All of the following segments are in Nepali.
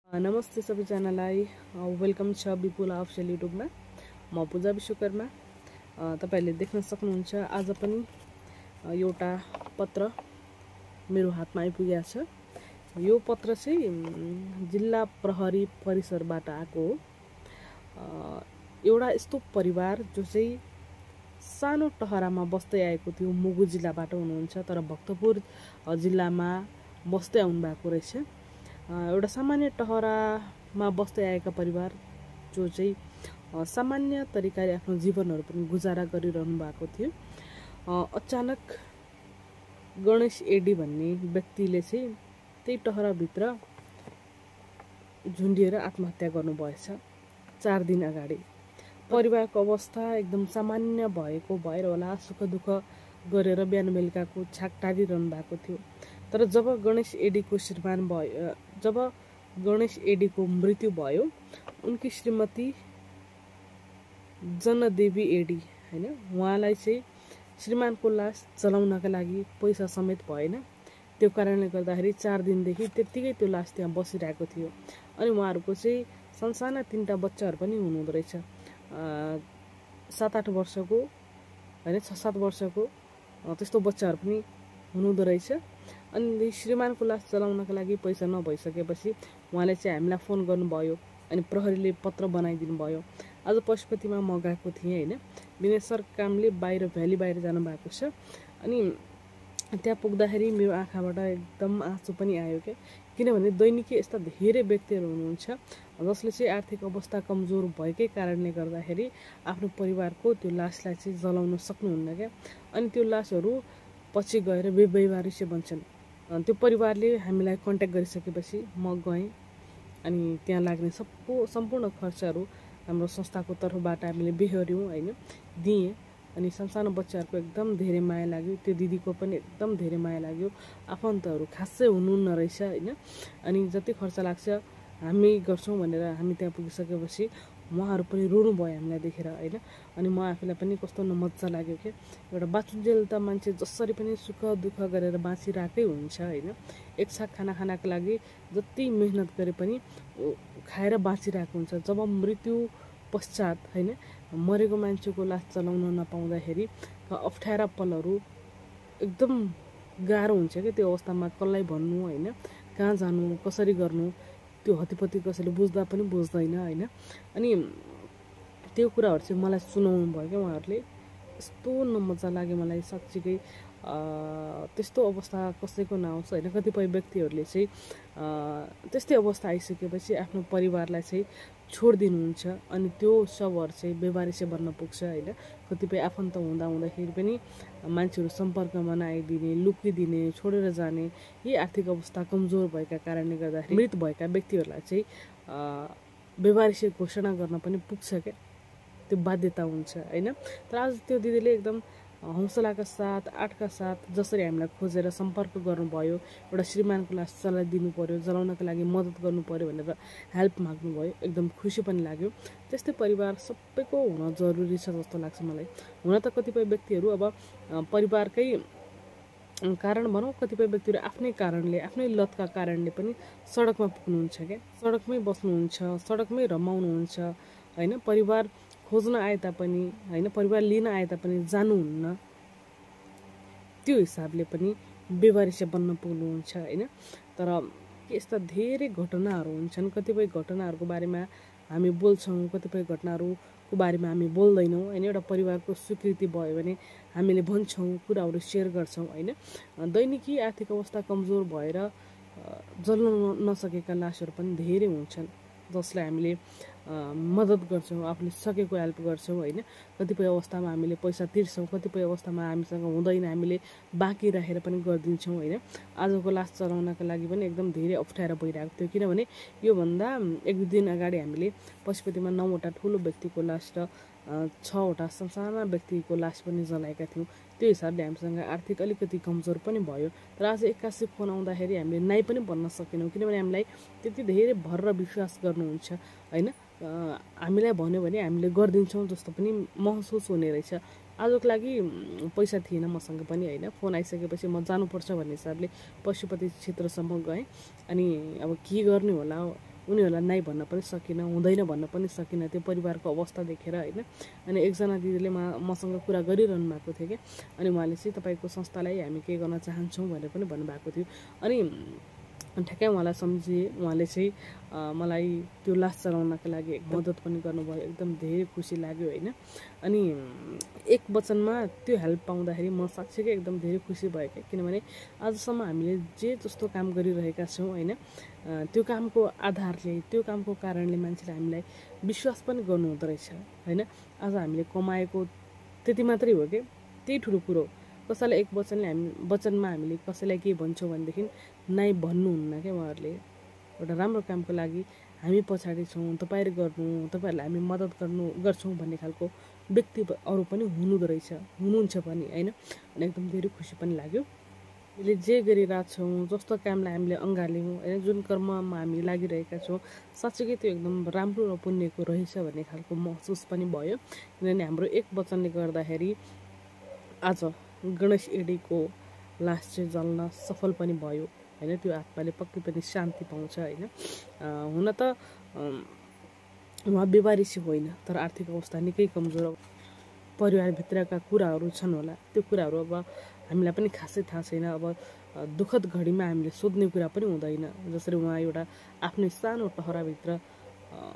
नमस्ते सबैजनालाई वेलकम छ विपुल अफिसियल युट्युबमा। म पूजा विश्वकर्मा। तपाईहरुले देख्न सक्नुहुन्छ आज पनि एउटा पत्र मेरो हातमा आइपुगेको छ। यो पत्र चाहिँ जिल्ला प्रहरी परिसरबाट आएको हो। एउटा यस्तो परिवार जो चाहिँ सानो टहरामा बस्दै आएको थियो, मुगु जिल्लाबाट हुनुहुन्छ तर भक्तपुर जिल्लामा बस्दै आउनु भएको रहेछ। एउटा सामान्य टहरामा बस्दै आएका परिवार जो चाहिँ सामान्य तरिकाले आफ्नो जीवनहरू पनि गुजारा गरिरहनु भएको थियो। अचानक गणेश एडी भन्ने व्यक्तिले चाहिँ त्यही टहराभित्र झुन्डिएर आत्महत्या गर्नुभएछ 4 दिन अगाडि। परिवारको अवस्था एकदम सामान्य भएको भएर होला सुख दुःख गरेर बिहान बेलुकाको छाक टारिरहनु भएको थियो। तर जब गणेश एडीको मृत्यु भयो, उनकी श्रीमती जनदेवी एडी हैन, उहाँलाई चाहिँ श्रीमानको लास जलाउनका लागि पैसा समेत भएन। त्यो कारणले गर्दाखेरि 4 दिनदेखि त्यतिकै त्यो लास त्यहाँ बसिरहेको थियो। अनि उहाँहरूको चाहिँ सानसाना 3टा बच्चाहरू पनि हुनुहुँदो रहेछ। 7-8 वर्षको हैन 6-7 वर्षको त्यस्तो बच्चाहरू पनि हुनुहुँदो रहेछ। अनि श्रीमानको लास जलाउनका लागि पैसा नभइसकेपछि उहाँले चाहिँ हामीलाई फोन गर्नुभयो अनि प्रहरीले पत्र बनाइदिनु भयो। आज पशुपतिमा म गएको थिएँ हैन, विनय सर कामले भ्याली बाहिर जानु भएको छ। अनि त्यहाँ पुग्दाखेरि मेरो आँखाबाट एकदम आँसु पनि आयो के, किनभने दैनिकी यस्ता धेरै व्यक्तिहरू हुनुहुन्छ जसले चाहिँ आर्थिक अवस्था कमजोर भएकै कारणले गर्दाखेरि आफ्नो परिवारको त्यो लासलाई चाहिँ जलाउन सक्नुहुन्न क्या। अनि त्यो लासहरू पछि गएर बेवारिसे बन्छन्। त्यो परिवारले हामीलाई कन्ट्याक्ट गरिसकेपछि म गएँ अनि त्यहाँ लाग्ने सम्पूर्ण खर्चहरू हाम्रो संस्थाको तर्फबाट हामीले बेहोर्यौँ हैन, दिएँ। अनि सानसानो बच्चाहरूको एकदम धेरै माया लाग्यो, त्यो दिदीको पनि एकदम धेरै माया लाग्यो। आफन्तहरू खासै हुनुहुन्न रहेछ हैन। अनि जति खर्च लाग्छ हामी गर्छौँ भनेर हामी त्यहाँ पुगिसकेपछि उहाँहरू पनि रुनु भयो हामीलाई देखेर हैन। अनि म आफूलाई पनि कस्तो मजा लाग्यो के, एउटा बाँचुन्जेल त मान्छे जसरी पनि सुख दुःख गरेर बाँचिरहेकै हुन्छ हैन। एक छाक खाना खानको लागि जति मेहनत गरे पनि खाएर बाँचिरहेको हुन्छ। जब मृत्यु पश्चात हैन मरेको मान्छेको लास जलाउन नपाउँदाखेरि अप्ठ्यारा पलहरू एकदम गाह्रो हुन्छ क्या। त्यो अवस्थामा कसलाई भन्नु हैन, कहाँ जानु, कसरी गर्नु, त्यो हतिपति कसैले बुझ्दा पनि बुझ्दैन हैन। अनि त्यो कुराहरू चाहिँ मलाई सुनाउनु भयो क्या उहाँहरूले। यस्तो नमजा लाग्यो मलाई साँच्चीकै। त्यस्तो अवस्था कसैको नआउँछ हैन। कतिपय व्यक्तिहरूले चाहिँ त्यस्तै अवस्था आइसकेपछि आफ्नो परिवारलाई चाहिँ छोडिदिनुहुन्छ अनि त्यो शवहरू चाहिँ बेवारिसे बन्न पुग्छ हैन। कतिपय आफन्त हुँदाखेरि पनि मान्छेहरू सम्पर्कमा नआइदिने, लुकिदिने, छोडेर जाने, यी आर्थिक अवस्था कमजोर भएका कारणले गर्दाखेरि मृत भएका व्यक्तिहरूलाई चाहिँ बेवारिसे घोषणा गर्न पनि पुग्छ क्या, त्यो बाध्यता हुन्छ हैन। तर आज त्यो दिदीले एकदम हौसलाका साथ, आँटका साथ जसरी हामीलाई खोजेर सम्पर्क गर्नुभयो, एउटा श्रीमानको लास जलाइदिनु पर्यो, जलाउनका लागि मद्दत गर्नु पर्यो भनेर हेल्प माग्नुभयो, एकदम खुसी पनि लाग्यो। त्यस्तै परिवार सबैको हुन जरुरी छ जस्तो लाग्छ मलाई। हुन त कतिपय व्यक्तिहरू अब परिवारकै कारण भनौँ, कतिपय व्यक्तिहरू आफ्नै कारणले, आफ्नै लतका कारणले पनि सडकमा पुग्नुहुन्छ क्या, सडकमै बस्नुहुन्छ, सडकमै रमाउनुहुन्छ हैन। परिवार खोज्न आए तापनि हैन, परिवार लिन आए तापनि जानुहुन्न, त्यो हिसाबले पनि बेवारिसे बन्न पुग्नुहुन्छ हैन। तर यस्ता धेरै घटनाहरू हुन्छन्। कतिपय घटनाहरूको बारेमा हामी बोल्छौँ, कतिपय घटनाहरूको बारेमा हामी बोल्दैनौँ हैन। एउटा परिवारको स्वीकृति भयो भने हामीले भन्छौँ, कुराहरू सेयर गर्छौँ हैन। दैनिकी आर्थिक अवस्था कमजोर भएर जल्न नसकेका लासहरू पनि धेरै हुन्छन् जसलाई हामीले मद्दत गर्छौँ, आफूले सकेको हेल्प गर्छौँ हैन। कतिपय अवस्थामा हामीले पैसा तिर्छौँ, कतिपय अवस्थामा हामीसँग हुँदैन, हामीले बाँकी राखेर पनि गरिदिन्छौँ हैन। आजको लास चलाउनका लागि पनि एकदम धेरै अप्ठ्यारो भइरहेको थियो, किनभने योभन्दा 1-2 दिन अगाडि हामीले पशुपतिमा 9वटा ठुलो व्यक्तिको लास र 6वटा साना व्यक्तिको लास पनि जलाएका थियौँ। त्यो हिसाबले हामीसँग आर्थिक अलिकति कमजोर पनि भयो। तर आज 81 फोन आउँदाखेरि हामीले नाइ पनि भन्न सकेनौँ, किनभने हामीलाई त्यति धेरै भर र विश्वास गर्नुहुन्छ हैन। हामीलाई भन्यो भने हामीले गरिदिन्छौँ जस्तो पनि महसुस हुने रहेछ। आजको लागि पैसा थिएन मसँग पनि हैन। फोन आइसकेपछि म जानुपर्छ भन्ने हिसाबले पशुपति क्षेत्रसम्म गएँ। अनि अब के गर्ने होला उनीहरूलाई नाइ भन्न पनि सकिनँ, हुँदैन भन्न पनि सकिनँ त्यो परिवारको अवस्था देखेर होइन। अनि एकजना दिदीले मसँग कुरा गरिरहनु भएको थियो क्या, अनि उहाँले चाहिँ तपाईँको संस्थालाई हामी के गर्न चाहन्छौँ भनेर पनि भन्नुभएको थियो। अनि ठ्याक्कै उहाँलाई सम्झिए, उहाँले चाहिँ मलाई त्यो लास चलाउनको लागि मद्दत पनि गर्नुभयो, एकदम धेरै खुसी लाग्यो होइन। अनि एक वचनमा त्यो हेल्प पाउँदाखेरि म साँच्चीकै एकदम धेरै खुसी भयो क्या, किनभने आजसम्म हामीले जे जस्तो काम गरिरहेका छौँ होइन, त्यो कामको आधारले, त्यो कामको कारणले मान्छेले हामीलाई विश्वास पनि गर्नुहुँदो रहेछ होइन। आज हामीले कमाएको त्यति मात्रै हो कि त्यही ठुलो कुरो। कसैलाई एक वचनमा हामीले कसैलाई के भन्छौँ भनेदेखि नाइ भन्नुहुन्न क्या उहाँहरूले। एउटा राम्रो कामको लागि हामी पछाडि छौँ, तपाईँहरू गर्नु, तपाईँहरूलाई हामी मद्दत गर्छौँ भन्ने खालको व्यक्ति अरू पनि हुनुहुन्छ पनि होइन। अनि एकदम धेरै खुसी पनि लाग्यो। अहिले जे गरिरहेछौँ, जस्तो कामलाई हामीले अँगाल्यौँ होइन, जुन कर्ममा हामी लागिरहेका छौँ, साँच्चीकै त्यो एकदम राम्रो र पुण्यको रहेछ भन्ने खालको महसुस पनि भयो। किनभने हाम्रो एक वचनले गर्दाखेरि आज गणेश एडीको लास चाहिँ जल्न सफल पनि भयो होइन। त्यो आत्माले पक्कै पनि शान्ति पाउँछ होइन। हुन त उहाँ बेवारिसी होइन, तर आर्थिक अवस्था निकै कमजोर, परिवारभित्रका कुराहरू छन् होला, त्यो कुराहरू अब हामीलाई पनि खासै थाहा छैन। अब दुःखद घडीमा हामीले सोध्ने कुरा पनि हुँदैन। जसरी उहाँ एउटा आफ्नै सानो टहराभित्र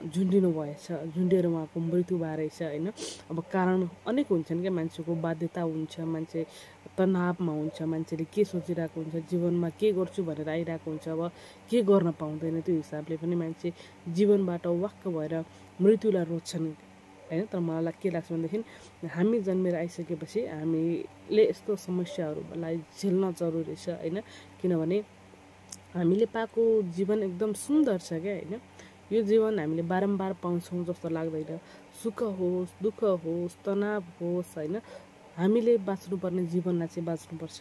झुन्डिनु भएछ, झुन्डिएर उहाँको मृत्यु भएछ होइन। अब कारण अनेक हुन्छन् क्या, मान्छेको बाध्यता हुन्छ, मान्छे तनावमा हुन्छ, मान्छेले के सोचिरहेको हुन्छ, जीवनमा के गर्छु भनेर आइरहेको हुन्छ, अब के गर्न पाउँदैन, त्यो हिसाबले पनि मान्छे जीवनबाट वाक्क भएर मृत्युलाई रोज्छन् होइन। तर मलाई के लाग्छ भनेदेखि हामी जन्मेर आइसकेपछि हामीले यस्तो समस्याहरूलाई झेल्न जरुरी छ होइन। किनभने हामीले पाएको जीवन एकदम सुन्दर छ क्या होइन। यो जीवन हामीले बारम्बार पाउँछौँ जस्तो लाग्दैन। सुख होस्, दुःख होस्, तनाव होस् होइन, हामीले बाँच्नुपर्ने जीवनलाई चाहिँ बाँच्नुपर्छ।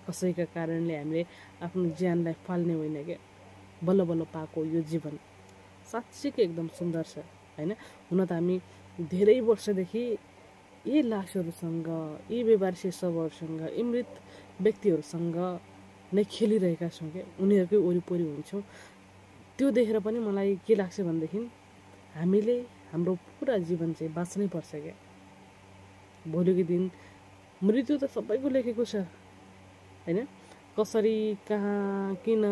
कसैका कारणले हामीले आफ्नो ज्यानलाई फाल्ने होइन क्या। बल्ल बल्ल पाएको यो जीवन साँच्चीकै एकदम सुन्दर छ होइन। हुन त हामी धेरै वर्षदेखि यी लासहरूसँग, यी बेवारसी शवहरूसँग, यी मृत व्यक्तिहरूसँग नै खेलिरहेका छौँ क्या, उनीहरूकै वरिपरि हुन्छौँ। त्यो देखेर पनि मलाई के लाग्छ भनेदेखि हामीले हाम्रो पुरा जीवन चाहिँ बाँच्नै पर्छ क्या। भोलिको दिन मृत्यु त सबैको लेखेको छ होइन। कसरी, कहाँ, किन,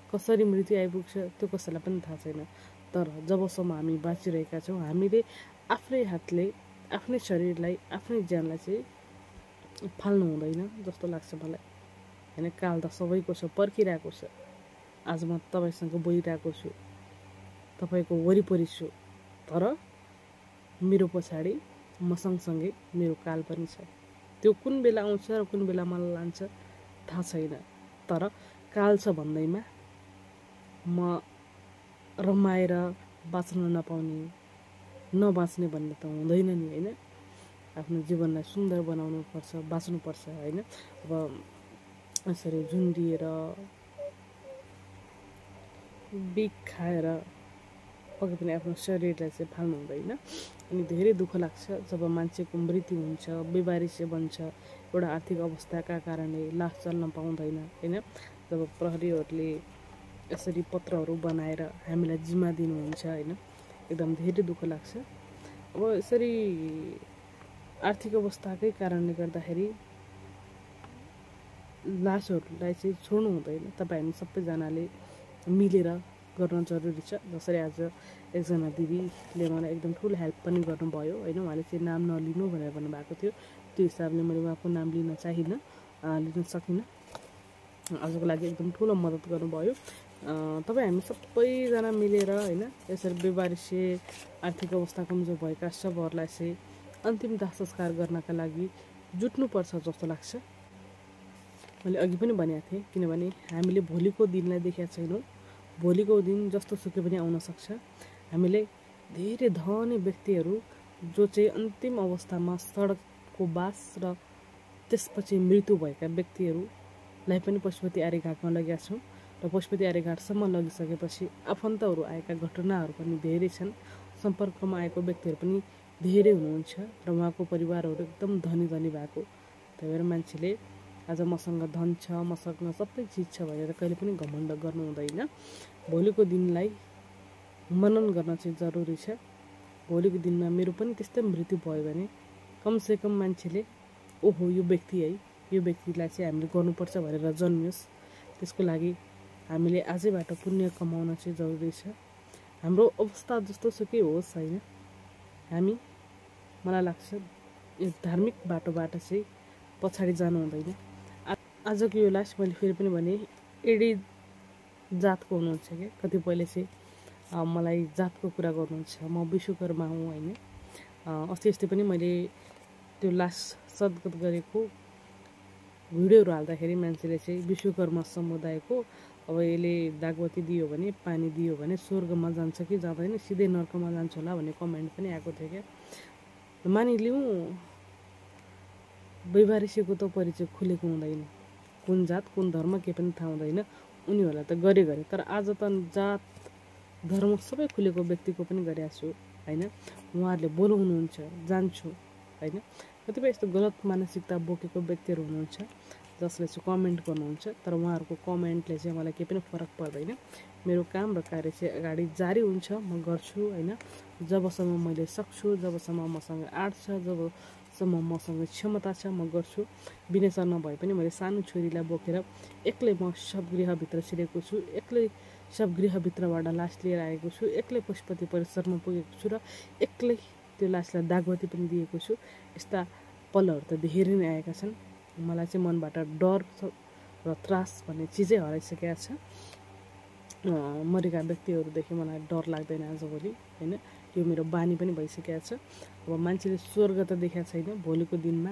कसरी मृत्यु आइपुग्छ त्यो कसैलाई पनि थाहा छैन। तर जबसम्म हामी बाँचिरहेका छौँ, हामीले आफ्नै हातले आफ्नै शरीरलाई, आफ्नै ज्यानलाई चाहिँ फाल्नु हुँदैन जस्तो लाग्छ मलाई होइन। काल त सबैको छ, पर्खिरहेको छ। आज म तपाईँसँग बोलिरहेको छु, तपाईँको वरिपरि छु, तर मेरो पछाडि म सँगसँगै मेरो काल पनि छ। त्यो कुन बेला आउँछ र कुन बेला मलाई लान्छ थाहा छैन। तर काल छ भन्दैमा म रमाएर बाँच्न नपाउने, नबाँच्ने भन्ने त हुँदैन नि होइन। आफ्नो जीवनलाई सुन्दर बनाउनुपर्छ, बाँच्नुपर्छ होइन। अब यसरी झुन्डिएर बिख खाएर पक्कै पनि आफ्नो शरीरलाई चाहिँ फाल्नु हुँदैन। अनि धेरै दुःख लाग्छ जब मान्छेको मृत्यु हुन्छ, बेवारिसी बन्छ, एउटा आर्थिक अवस्थाका कारणले लास चल्न पाउँदैन होइन। जब प्रहरीहरूले यसरी पत्रहरू बनाएर हामीलाई जिम्मा दिनुहुन्छ होइन, एकदम धेरै दुःख लाग्छ। अब यसरी आर्थिक अवस्थाकै कारणले गर्दाखेरि लासहरूलाई चाहिँ छोड्नु हुँदैन। तपाईँ हामी सबैजनाले मिलेर गर्न जरुरी छ। जसरी आज एकजना दिदीले मलाई एकदम ठुलो हेल्प पनि गर्नुभयो होइन। उहाँले चाहिँ नाम नलिनु भनेर भन्नुभएको थियो, त्यो हिसाबले मैले उहाँको नाम लिन सकिनँ। आजको लागि एकदम ठुलो मद्दत गर्नुभयो। तपाईँ हामी सबैजना मिलेर होइन यसरी बेवारिसी, आर्थिक अवस्था कमजोर भएका सबहरूलाई चाहिँ अन्तिम दाह संस्कार गर्नका लागि जुट्नुपर्छ जस्तो लाग्छ। मैले अघि पनि भनेको थिएँ, किनभने हामीले भोलिको दिनलाई देखेका छैनौँ। भोलिको दिन जस्तो सुकै पनि आउन सक्छ। हामीले धेरै धनी व्यक्तिहरू जो चाहिँ अन्तिम अवस्थामा सडकको बास र त्यसपछि मृत्यु भएका व्यक्तिहरूलाई पनि पशुपति आर्यघाटमा लगेका छौँ। र पशुपति आर्यघाटसम्म लगिसकेपछि आफन्तहरू आएका घटनाहरू पनि धेरै छन्। सम्पर्कमा आएको व्यक्तिहरू पनि धेरै हुनुहुन्छ र उहाँको परिवारहरू एकदम धनी भएको। त्यही भएर मान्छेले आज मसँग धन छ, मसँग सबै चिज छ भनेर कहिले पनि घमण्ड गर्नु हुँदैन। भोलिको दिनलाई मनन गर्न चाहिँ जरुरी छ। भोलिको दिनमा मेरो पनि त्यस्तै मृत्यु भयो भने कमसेकम मान्छेले ओहो यो व्यक्ति है, यो व्यक्तिलाई चाहिँ हामीले गर्नुपर्छ भनेर जन्मियोस्। त्यसको लागि हामीले आजैबाट पुण्य कमाउन चाहिँ जरुरी छ। हाम्रो अवस्था जस्तो सुकै होस् होइन, हामी मलाई लाग्छ यो धार्मिक बाटोबाट चाहिँ पछाडि जानु हुँदैन। आजको यो लास्ट मैले फेरि पनि भने एडी जातको हुनुहुन्छ क्या, कतिपयले चाहिँ मलाई जातको कुरा गर्नुहुन्छ। म विश्वकर्मा हुँ होइन। अस्ति अस्ति पनि मैले त्यो लास्ट सद्गत गरेको भिडियोहरू हाल्दाखेरि मान्छेले चाहिँ विश्वकर्मा समुदायको अब यसले दागवती दियो भने, पानी दियो भने स्वर्गमा जान्छ कि जाँदैन, सिधै नर्कमा जान्छ होला भन्ने कमेन्ट पनि आएको थियो क्या। मानिलिउँ वैवारिसेको त परिचय खुलेको हुँदैन, कुन जात कुन धर्म के पनि थाहा हुँदैन, उनीहरूलाई त गरे तर आज त जात धर्म सबै खुलेको व्यक्तिको पनि गरेको छु होइन। उहाँहरूले बोलाउनुहुन्छ जान्छु होइन। कतिपय यस्तो गलत मानसिकता बोकेको व्यक्तिहरू हुनुहुन्छ जसले चाहिँ कमेन्ट गर्नुहुन्छ, तर उहाँहरूको कमेन्टले चाहिँ मलाई केही पनि फरक पर्दैन। मेरो काम र कार्य चाहिँ अगाडि जारी हुन्छ, म गर्छु होइन। जबसम्म मैले सक्छु, जबसम्म मसँग आँट छ, जबसम्म मसँग क्षमता छ म गर्छु। विनेशर नभए पनि मैले सानो छोरीलाई बोकेर एक्लै म शवगृहभित्र छिरेको छु, एक्लै शवगृहभित्रबाट लास लिएर आएको छु, एक्लै पशुपति परिसरमा पुगेको छु र एक्लै त्यो लासलाई दागवती पनि दिएको छु। यस्ता पलहरू त धेरै नै आएका छन्। मलाई चाहिँ मनबाट डर र त्रास भन्ने चिजै हराइसकेको छ। मरेका व्यक्तिहरूदेखि मलाई डर लाग्दैन आजभोलि होइन। यो मेरो बानी पनि भइसकेको छ। अब मान्छेले स्वर्ग त देखाएको छैन, भोलिको दिनमा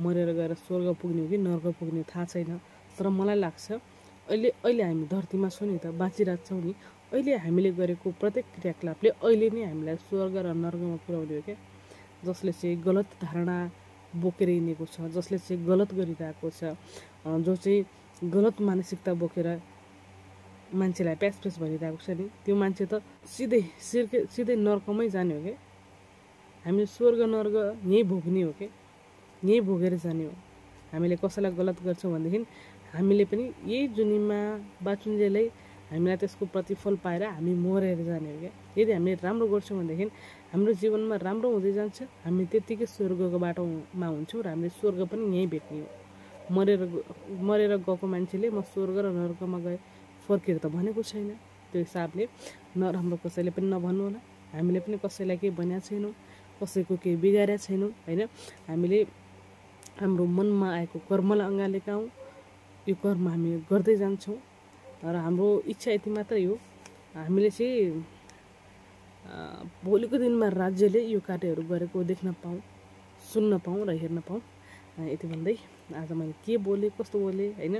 मरेर गएर स्वर्ग पुग्ने हो कि नर्क पुग्ने थाहा छैन। तर मलाई लाग्छ अहिले हामी धरतीमा छौँ नि त, बाँचिरहेको छौँ नि, अहिले हामीले गरेको प्रत्येक क्रियाकलापले अहिले नै हामीलाई स्वर्ग र नर्कमा पुर्याउने हो क्या। जसले चाहिँ गलत धारणा बोकेर हिँडेको छ, जसले चाहिँ गलत गरिरहेको छ, जो चाहिँ गलत मानसिकता बोकेर मान्छेलाई प्यास भनिरहेको छ नि, त्यो मान्छे त सिधै नर्कमै जाने हो क्या। हामीले स्वर्ग नर्क यहीँ भोग्ने हो क्या, यहीँ भोगेर जाने हो। हामीले कसैलाई गलत गर्छौँ भनेदेखि हामीले पनि यही जुनीमा बाचुन्जेलै हामीलाई त्यसको प्रतिफल पाएर हामी मरेर जाने हो क्या। यदि हामीले राम्रो गर्छौँ भनेदेखि हाम्रो जीवनमा राम्रो हुँदै जान्छ, हामी त्यत्तिकै स्वर्गको बाटोमा हुन्छौँ र हामीले स्वर्ग पनि यहीँ भेट्ने हो। मरेर गएको मान्छेले म स्वर्ग र नर्कमा गएँ फर्केर त भनेको छैन। त्यो हिसाबले नराम्रो कसैले पनि नभन्नु होला। हामीले पनि कसैलाई केही भनेको छैनौँ, कसैको केही बिगारेका छैनौँ होइन। हामीले हाम्रो मनमा आएको कर्मलाई अँगालेका हौँ, यो कर्म हामी गर्दै जान्छौँ र हाम्रो इच्छा यति मात्रै हो, हामीले चाहिँ भोलिको दिनमा राज्यले यो कार्यहरू गरेको देख्न पाऊँ, सुन्न पाऊँ र हेर्न पाऊँ। यति भन्दै आज मैले के बोलेँ कस्तो बोलेँ होइन।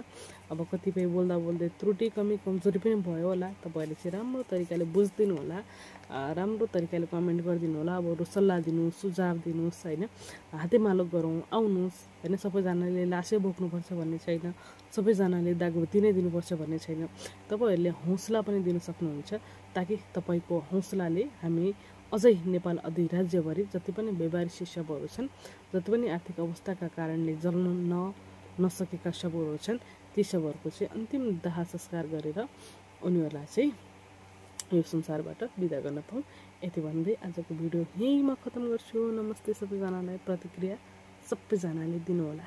अब कतिपय बोल्दै त्रुटि कमी कमजोरी पनि भयो होला। तपाईँहरूले चाहिँ राम्रो तरिकाले बुझिदिनु होला, राम्रो तरिकाले कमेन्ट गरिदिनु होला। अब अरू सल्लाह दिनुहोस्, सुझाव दिनुहोस् होइन। हातेमालो गरौँ, आउनुहोस् होइन। सबैजनाले लासै बोक्नुपर्छ भन्ने छैन, सबैजनाले दागवती नै दिनुपर्छ भन्ने छैन। तपाईँहरूले हौसला पनि दिन सक्नुहुन्छ, ताकि तपाईँको हौसलाले हामी अझै नेपाल अधिराज्यभरि जति पनि व्यवहारिक शवहरू छन्, जति पनि आर्थिक अवस्थाका कारणले जल्न नसकेका शवहरू छन्, ती शवहरूको चाहिँ अन्तिम दाह संस्कार गरेर उनीहरूलाई चाहिँ यो संसारबाट बिदा गर्न पाऊँ। यति भन्दै आजको भिडियो यहीँ म खत्म गर्छु। नमस्ते सबैजनालाई। प्रतिक्रिया सबैजनाले दिनुहोला।